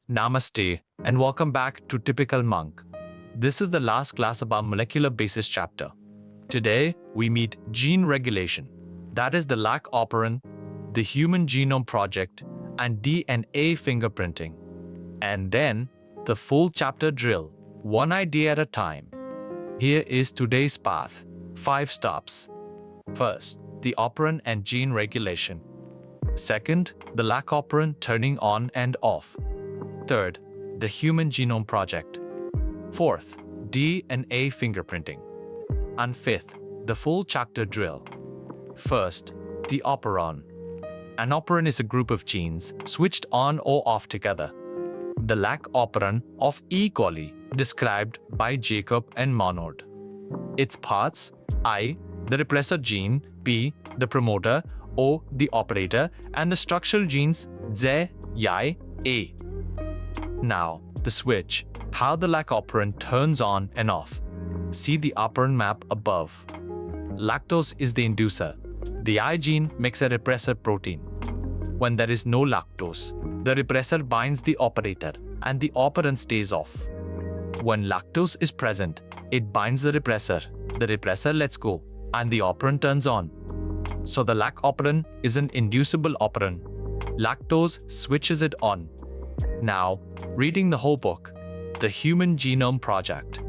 Namaste, and welcome back to Typical Monk. This is the last class of our molecular basis chapter. Today, we meet gene regulation, that is the lac operon, the Human Genome Project, and DNA fingerprinting. And then, the full chapter drill, one idea at a time. Here is today's path, 5 stops. First, the operon and gene regulation. Second, the lac operon turning on and off. Third, the Human Genome Project. Fourth, DNA fingerprinting. And fifth, the full chapter drill. First, the operon. An operon is a group of genes switched on or off together. The lac operon of E. coli, described by Jacob and Monod. Its parts: I, the repressor gene; P, the promoter; O, the operator; and the structural genes Z, Y, A. Now, the switch, how the lac operon turns on and off. See the operon map above. Lactose is the inducer. The I gene makes a repressor protein. When there is no lactose, the repressor binds the operator and the operon stays off. When lactose is present, it binds the repressor lets go, and the operon turns on. So the lac operon is an inducible operon. Lactose switches it on. Now, reading the whole book, the Human Genome Project.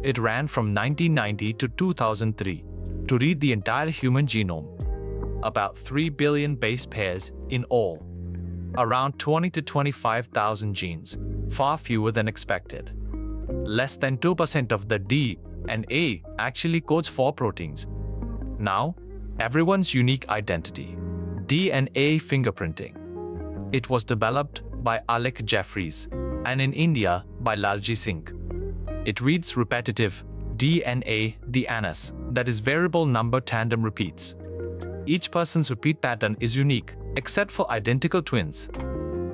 It ran from 1990 to 2003 to read the entire human genome. About 3 billion base pairs in all. Around 20 to 25,000 genes, far fewer than expected. Less than 2% of the D and A actually codes for proteins. Now, everyone's unique identity. DNA fingerprinting. It was developed by Alec Jeffries and in India by Lalji Singh. It reads repetitive DNA, the anus, that is variable number tandem repeats. Each person's repeat pattern is unique, except for identical twins.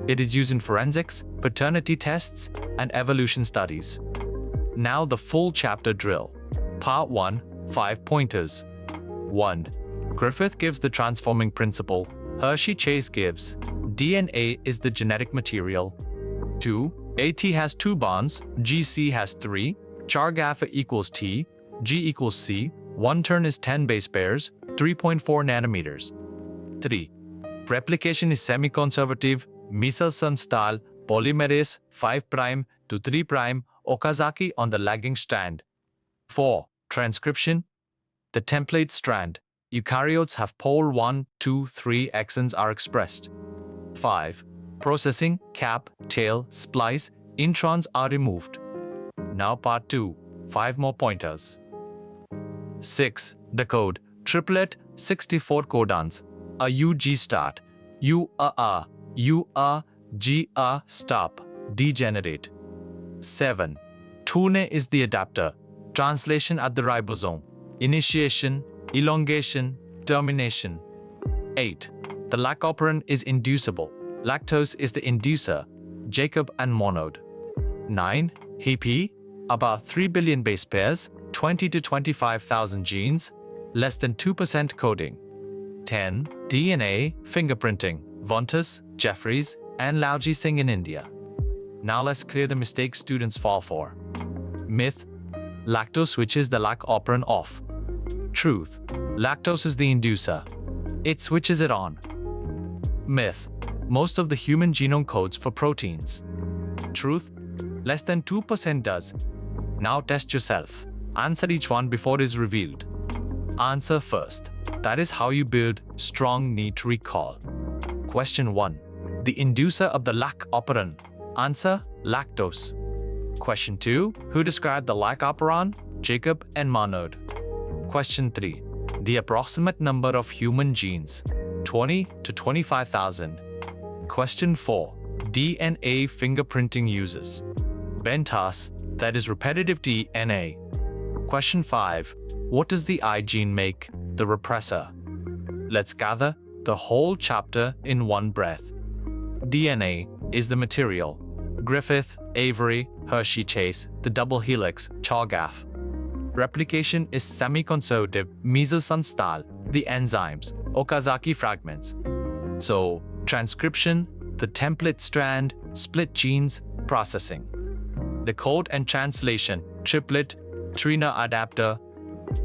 It is used in forensics, paternity tests, and evolution studies. Now the full chapter drill. Part 1, 5 pointers. 1. Griffith gives the transforming principle. Hershey-Chase gives DNA is the genetic material. 2. AT has 2 bonds, GC has 3, char alpha equals T, G equals C, 1 turn is 10 base pairs, 3.4 nanometers. 3. Replication is semi-conservative, Michelson style, polymerase 5' to 3', Okazaki on the lagging strand. 4. Transcription. The template strand. Eukaryotes have pole 1, 2, 3 exons are expressed. 5. Processing, cap, tail, splice, introns are removed. Now part 2, 5 more pointers. 6. The code, triplet, 64 codons. A UG start, G stop, degenerate. 7. Tune is the adapter, translation at the ribosome, initiation, elongation, termination. 8. The lac operon is inducible. Lactose is the inducer, Jacob and Monod. 9. HEP, about 3 billion base pairs, 20 to 25,000 genes, less than 2% coding. 10. DNA fingerprinting, Vontas, Jeffries, and Lalji Singh in India. Now let's clear the mistakes students fall for. Myth: lactose switches the lac operon off. Truth: lactose is the inducer. It switches it on. Myth: most of the human genome codes for proteins. Truth: less than 2% does. Now test yourself. Answer each one before it is revealed. Answer first. That is how you build strong NEET recall. Question 1. The inducer of the lac operon. Answer: lactose. Question 2. Who described the lac operon? Jacob and Monod. Question 3. The approximate number of human genes. 20 to 25,000. Question 4. DNA fingerprinting uses. Bentas, that is repetitive DNA. Question 5. What does the I gene make? The repressor. Let's gather the whole chapter in one breath. DNA is the material. Griffith, Avery, Hershey-Chase, the double helix, Chargaff. Replication is semi-conservative, Michelson style, the enzymes, Okazaki fragments. So, transcription, the template strand, split genes, processing. The code and translation, triplet, Trina adapter,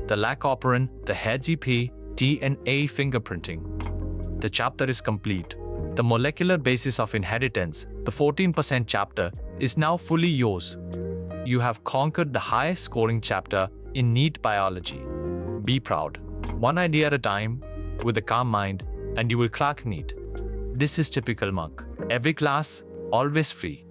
the lac operon, the heads EP, DNA fingerprinting. The chapter is complete. The molecular basis of inheritance, the 14% chapter, is now fully yours. You have conquered the highest scoring chapter in NEET Biology. Be proud. One idea at a time, with a calm mind, and you will crack NEET. This is Typical Monk. Every class, always free.